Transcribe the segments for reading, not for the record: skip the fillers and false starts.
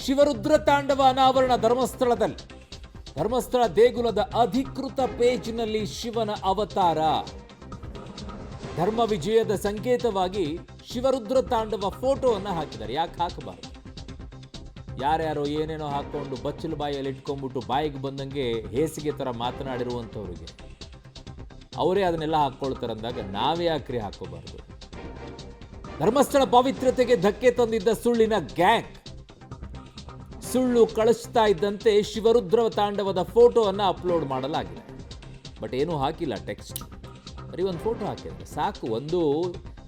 ಶಿವರುದ್ರ ತಾಂಡವ ಅನಾವರಣ ಧರ್ಮಸ್ಥಳ ದೇಗುಲದ ಅಧಿಕೃತ ಪೇಜ್ನಲ್ಲಿ ಶಿವನ ಅವತಾರ. ಧರ್ಮ ವಿಜಯದ ಸಂಕೇತವಾಗಿ ಶಿವರುದ್ರ ತಾಂಡವ ಫೋಟೋವನ್ನು ಹಾಕಿದ್ದಾರೆ. ಯಾಕೆ ಹಾಕಬಾರದು? ಯಾರ್ಯಾರೋ ಏನೇನೋ ಹಾಕೊಂಡು ಬಚ್ಚಲು ಬಾಯಲ್ಲಿ ಇಟ್ಕೊಂಡ್ಬಿಟ್ಟು ಬಾಯಿಗೆ ಬಂದಂಗೆ ಹೇಸಿಗೆ ಥರ ಮಾತನಾಡಿರುವಂಥವ್ರಿಗೆ ಅವರೇ ಅದನ್ನೆಲ್ಲ ಹಾಕ್ಕೊಳ್ತಾರಂದಾಗ ನಾವೇ ಯಾಕ್ರಿ ಹಾಕೋಬಾರ್ದು? ಧರ್ಮಸ್ಥಳ ಪಾವಿತ್ರ್ಯತೆಗೆ ಧಕ್ಕೆ ತಂದಿದ್ದ ಸುಳ್ಳಿನ ಗ್ಯಾಂಗ್ ಸುಳ್ಳು ಕಳಿಸ್ತಾ ಇದ್ದಂತೆ ಶಿವರುದ್ರ ತಾಂಡವದ ಫೋಟೋವನ್ನು ಅಪ್ಲೋಡ್ ಮಾಡಲಾಗಿದೆ. ಬಟ್ ಏನೂ ಹಾಕಿಲ್ಲ, ಟೆಕ್ಸ್ಟ್, ಬರೀ ಒಂದು ಫೋಟೋ ಹಾಕಿದ್ರೆ ಸಾಕು. ಒಂದು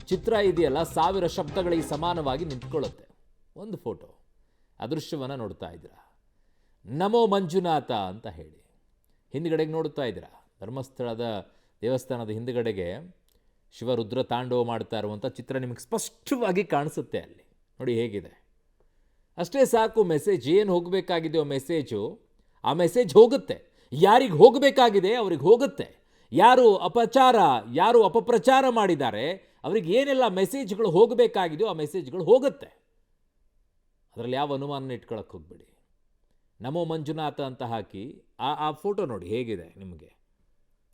ಚಿತ್ರ ಇದೆಯಲ್ಲ, 1000 ಶಬ್ದಗಳಿಗೆ ಸಮಾನವಾಗಿ ನಿಂತ್ಕೊಳ್ಳುತ್ತೆ. ಒಂದು ಫೋಟೋ ಅದೃಶ್ಯವನ್ನು ನೋಡ್ತಾ ಇದ್ದೀರಾ. ನಮೋ ಮಂಜುನಾಥ ಅಂತ ಹೇಳಿ ಹಿಂದ್ಗಡೆಗೆ ನೋಡ್ತಾ ಇದ್ದೀರಾ. ಧರ್ಮಸ್ಥಳದ ದೇವಸ್ಥಾನದ ಹಿಂದ್ಗಡೆಗೆ ಶಿವರುದ್ರ ತಾಂಡವ ಮಾಡ್ತಾ ಇರುವಂಥ ಚಿತ್ರ ನಿಮಗೆ ಸ್ಪಷ್ಟವಾಗಿ ಕಾಣಿಸುತ್ತೆ. ಅಲ್ಲಿ ನೋಡಿ ಹೇಗಿದೆ. ಅಷ್ಟೇ ಸಾಕು. ಮೆಸೇಜ್ ಏನು ಹೋಗಬೇಕಾಗಿದೆಯೋ ಮೆಸೇಜು, ಆ ಮೆಸೇಜ್ ಹೋಗುತ್ತೆ. ಯಾರಿಗೆ ಹೋಗಬೇಕಾಗಿದೆ ಅವ್ರಿಗೆ ಹೋಗುತ್ತೆ. ಯಾರು ಅಪಪ್ರಚಾರ ಮಾಡಿದ್ದಾರೆ ಅವ್ರಿಗೆ ಏನೆಲ್ಲ ಮೆಸೇಜ್ಗಳು ಹೋಗಬೇಕಾಗಿದೆಯೋ ಆ ಮೆಸೇಜ್ಗಳು ಹೋಗುತ್ತೆ. ಅದರಲ್ಲಿ ಯಾವ ಅನುಮಾನ ಇಟ್ಕೊಳ್ಳೋಕೆ ಹೋಗ್ಬೇಡಿ. ನಮೋ ಮಂಜುನಾಥ ಅಂತ ಹಾಕಿ ಆ ಫೋಟೋ ನೋಡಿ ಹೇಗಿದೆ. ನಿಮಗೆ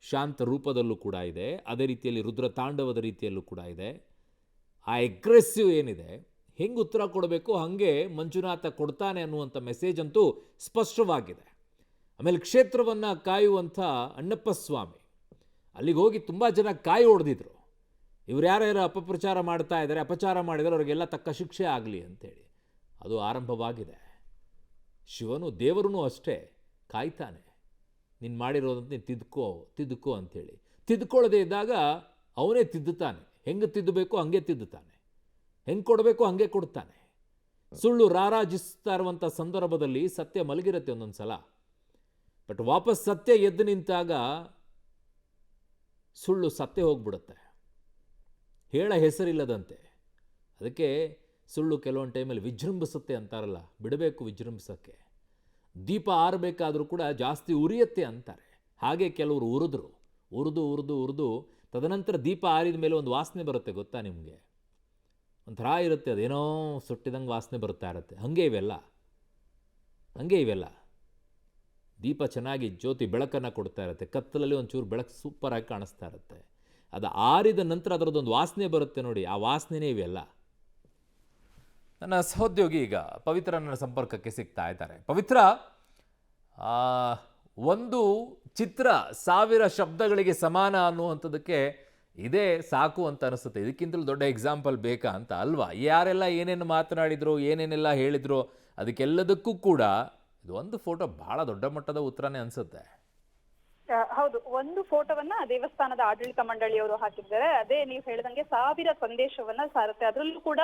ಶಾಂತ ರೂಪದಲ್ಲೂ ಕೂಡ ಇದೆ, ಅದೇ ರೀತಿಯಲ್ಲಿ ರುದ್ರ ತಾಂಡವದ ರೀತಿಯಲ್ಲೂ ಕೂಡ ಇದೆ. ಆ ಅಗ್ರೆಸಿವ್ ಏನಿದೆ, ಹೆಂಗೆ ಉತ್ತರ ಕೊಡಬೇಕು ಹಾಗೆ ಮಂಜುನಾಥ ಕೊಡ್ತಾನೆ ಅನ್ನುವಂಥ ಮೆಸೇಜ್ ಅಂತೂ ಸ್ಪಷ್ಟವಾಗಿದೆ. ಆಮೇಲೆ ಕ್ಷೇತ್ರವನ್ನು ಕಾಯುವಂಥ ಅಣ್ಣಪ್ಪ ಸ್ವಾಮಿ ಅಲ್ಲಿಗೆ ಹೋಗಿ ತುಂಬ ಜನ ಕಾಯಿ ಹೊಡೆದಿದ್ರು. ಇವ್ರು ಯಾರ್ಯಾರು ಅಪಪ್ರಚಾರ ಮಾಡ್ತಾ ಇದ್ದಾರೆ, ಅಪಚಾರ ಮಾಡಿದರೆ ಅವರಿಗೆಲ್ಲ ತಕ್ಕ ಶಿಕ್ಷೆ ಆಗಲಿ ಅಂತೇಳಿ ಅದು ಆರಂಭವಾಗಿದೆ. ಶಿವನು ದೇವರೂ ಅಷ್ಟೇ ಕಾಯ್ತಾನೆ. ನೀನು ಮಾಡಿರೋದಂತ ನೀನು ತಿದ್ದುಕೋ ಅಂಥೇಳಿ. ತಿದ್ದುಕೊಳ್ಳದೆ ಇದ್ದಾಗ ಅವನೇ ತಿದ್ದುತ್ತಾನೆ. ಹೆಂಗೆ ತಿದ್ದಬೇಕು ಹಂಗೆ ತಿದ್ದುತ್ತಾನೆ, ಹೆಂಗೆ ಕೊಡಬೇಕು ಹಂಗೆ ಕೊಡ್ತಾನೆ. ಸುಳ್ಳು ರಾರಾಜಿಸ್ತಾ ಇರುವಂಥ ಸಂದರ್ಭದಲ್ಲಿ ಸತ್ಯ ಮಲಗಿರುತ್ತೆ ಒಂದೊಂದು ಸಲ. ಬಟ್ ವಾಪಸ್ ಸತ್ಯ ಎದ್ದು ನಿಂತಾಗ ಸುಳ್ಳು ಸತ್ಯ ಹೋಗ್ಬಿಡುತ್ತೆ, ಹೇಳ ಹೆಸರಿಲ್ಲದಂತೆ. ಅದಕ್ಕೆ ಸುಳ್ಳು ಕೆಲವೊಂದು ಟೈಮಲ್ಲಿ ವಿಜೃಂಭಿಸುತ್ತೆ ಅಂತಾರಲ್ಲ, ಬಿಡಬೇಕು ವಿಜೃಂಭಿಸೋಕ್ಕೆ. ದೀಪ ಆರಬೇಕಾದ್ರೂ ಕೂಡ ಜಾಸ್ತಿ ಉರಿಯುತ್ತೆ ಅಂತಾರೆ. ಹಾಗೆ ಕೆಲವರು ಉರಿದು ತದನಂತರ ದೀಪ ಆರಿದ ಮೇಲೆ ಒಂದು ವಾಸನೆ ಬರುತ್ತೆ, ಗೊತ್ತಾ ನಿಮಗೆ? ಒಂಥರ ಇರುತ್ತೆ, ಅದೇನೋ ಸುಟ್ಟಿದಂಗೆ ವಾಸನೆ ಬರ್ತಾ ಇರುತ್ತೆ. ಹಾಗೆ ಇವೆಲ್ಲ ದೀಪ ಚೆನ್ನಾಗಿ ಜ್ಯೋತಿ ಬೆಳಕನ್ನು ಕೊಡ್ತಾ ಇರುತ್ತೆ. ಕತ್ತಲಲ್ಲಿ ಒಂಚೂರು ಬೆಳಕು ಸೂಪರಾಗಿ ಕಾಣಿಸ್ತಾ ಇರುತ್ತೆ. ಅದು ಆರಿದ ನಂತರ ಅದರದ್ದೊಂದು ವಾಸನೆ ಬರುತ್ತೆ ನೋಡಿ, ಆ ವಾಸನೆನೇ ಇವೆಲ್ಲ. ನನ್ನ ಸಹೋದ್ಯೋಗಿ ಈಗ ಪವಿತ್ರ ನನ್ನ ಸಂಪರ್ಕಕ್ಕೆ ಸಿಗ್ತಾ ಇದ್ದಾರೆ. ಪವಿತ್ರ, ಒಂದು ಚಿತ್ರ 1000 ಶಬ್ದಗಳಿಗೆ ಸಮಾನ ಅನ್ನುವಂಥದ್ದಕ್ಕೆ ಇದೇ ಸಾಕು ಅಂತ ಅನಿಸುತ್ತೆ. ಇದಕ್ಕಿಂತಲೂ ದೊಡ್ಡ ಎಕ್ಸಾಂಪಲ್ ಬೇಕಾ ಅಂತ ಅಲ್ವಾ? ಯಾರೆಲ್ಲ ಏನೇನು ಮಾತನಾಡಿದ್ರು, ಏನೇನೆಲ್ಲ ಹೇಳಿದ್ರು, ಅದಕ್ಕೆಲ್ಲದಕ್ಕೂ ಕೂಡ ಇದು ಒಂದು ಫೋಟೋ ಬಹಳ ದೊಡ್ಡ ಮಟ್ಟದ ಉತ್ತರನೇ ಅನಿಸುತ್ತೆ. ಹೌದು, ಒಂದು ಫೋಟೋವನ್ನ ದೇವಸ್ಥಾನದ ಆಡಳಿತ ಮಂಡಳಿಯವರು ಹಾಕಿದ್ದಾರೆ. ಅದೇ ನೀವು ಹೇಳಿದಂಗೆ 1000 ಸಂದೇಶವನ್ನ ಸಾರುತ್ತೆ. ಅದರಲ್ಲೂ ಕೂಡ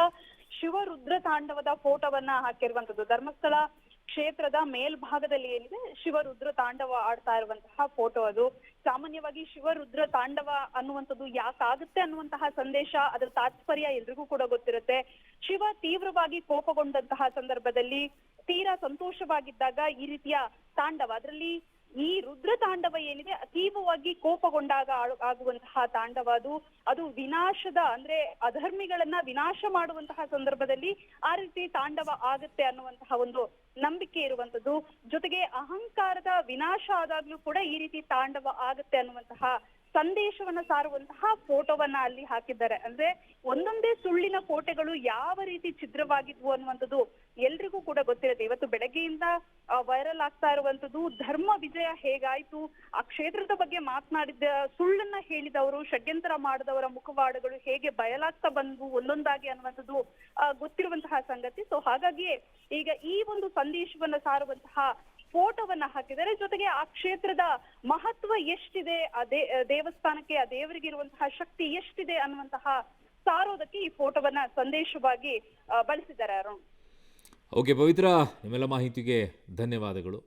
ಶಿವರುದ್ರ ತಾಂಡವದ ಫೋಟೋವನ್ನ ಹಾಕಿರುವಂತದ್ದು. ಧರ್ಮಸ್ಥಳ ಕ್ಷೇತ್ರದ ಮೇಲ್ಭಾಗದಲ್ಲಿ ಏನಿದೆ ಶಿವರುದ್ರ ತಾಂಡವ ಆಡ್ತಾ ಇರುವಂತಹ ಫೋಟೋ ಅದು. ಸಾಮಾನ್ಯವಾಗಿ ಶಿವರುದ್ರ ತಾಂಡವ ಅನ್ನುವಂಥದ್ದು ಯಾಕಾಗುತ್ತೆ ಅನ್ನುವಂತಹ ಸಂದೇಶ, ಅದರ ತಾತ್ಪರ್ಯ ಎಲ್ರಿಗೂ ಕೂಡ ಗೊತ್ತಿರುತ್ತೆ. ಶಿವ ತೀವ್ರವಾಗಿ ಕೋಪಗೊಂಡಂತಹ ಸಂದರ್ಭದಲ್ಲಿ, ತೀರಾ ಸಂತೋಷವಾಗಿದ್ದಾಗ ಈ ರೀತಿಯ ತಾಂಡವ, ಅದರಲ್ಲಿ ಈ ರುದ್ರ ತಾಂಡವ ಏನಿದೆ ಅತೀವವಾಗಿ ಕೋಪಗೊಂಡಾಗ ಆಗುವಂತಹ ತಾಂಡವ ಅದು ವಿನಾಶದ, ಅಂದ್ರೆ ಅಧರ್ಮಿಗಳನ್ನ ವಿನಾಶ ಮಾಡುವಂತಹ ಸಂದರ್ಭದಲ್ಲಿ ಆ ರೀತಿ ತಾಂಡವ ಆಗುತ್ತೆ ಅನ್ನುವಂತಹ ಒಂದು ನಂಬಿಕೆ ಇರುವಂತದ್ದು. ಜೊತೆಗೆ ಅಹಂಕಾರದ ವಿನಾಶ ಆದಾಗ್ಲೂ ಕೂಡ ಈ ರೀತಿ ತಾಂಡವ ಆಗುತ್ತೆ ಅನ್ನುವಂತಹ ಸಂದೇಶವನ್ನ ಸಾರುವಂತಹ ಫೋಟೋವನ್ನ ಅಲ್ಲಿ ಹಾಕಿದ್ದಾರೆ. ಅಂದ್ರೆ ಒಂದೊಂದೇ ಸುಳ್ಳಿನ ಕೋಟೆಗಳು ಯಾವ ರೀತಿ ಛಿದ್ರವಾಗಿದ್ವು ಅನ್ನುವಂಥದ್ದು ಎಲ್ರಿಗೂ ಕೂಡ ಗೊತ್ತಿರುತ್ತೆ. ಇವತ್ತು ಬೆಳಗ್ಗೆಯಿಂದ ವೈರಲ್ ಆಗ್ತಾ ಇರುವಂತದ್ದು ಧರ್ಮ ವಿಜಯ ಹೇಗಾಯ್ತು, ಆ ಕ್ಷೇತ್ರದ ಬಗ್ಗೆ ಮಾತನಾಡಿದ, ಸುಳ್ಳನ್ನ ಹೇಳಿದವರು, ಷಡ್ಯಂತರ ಮಾಡಿದವರ ಮುಖವಾಡಗಳು ಹೇಗೆ ಬಯಲಾಗ್ತಾ ಬಂದ್ವು ಒಂದೊಂದಾಗಿ ಅನ್ನುವಂಥದ್ದು ಗೊತ್ತಿರುವಂತಹ ಸಂಗತಿ. ಸೊ ಹಾಗಾಗಿ ಈಗ ಈ ಒಂದು ಸಂದೇಶವನ್ನ ಸಾರುವಂತಹ ಫೋಟೋವನ್ನ ಹಾಕಿದ್ದಾರೆ. ಜೊತೆಗೆ ಆ ಕ್ಷೇತ್ರದ ಮಹತ್ವ ಎಷ್ಟಿದೆ, ದೇವಸ್ಥಾನಕ್ಕೆ, ಆ ದೇವರಿಗೆ ಇರುವಂತಹ ಶಕ್ತಿ ಎಷ್ಟಿದೆ ಅನ್ನುವಂತಹ ಸಾರೋದಕ್ಕೆ ಈ ಫೋಟೋವನ್ನ ಸಂದೇಶವಾಗಿ ಬಳಸಿದ್ದಾರೆ. ಅರುಣ್. ಓಕೆ ಪವಿತ್ರ, ನಿಮ್ಮೆಲ್ಲ ಮಾಹಿತಿಗೆ ಧನ್ಯವಾದಗಳು.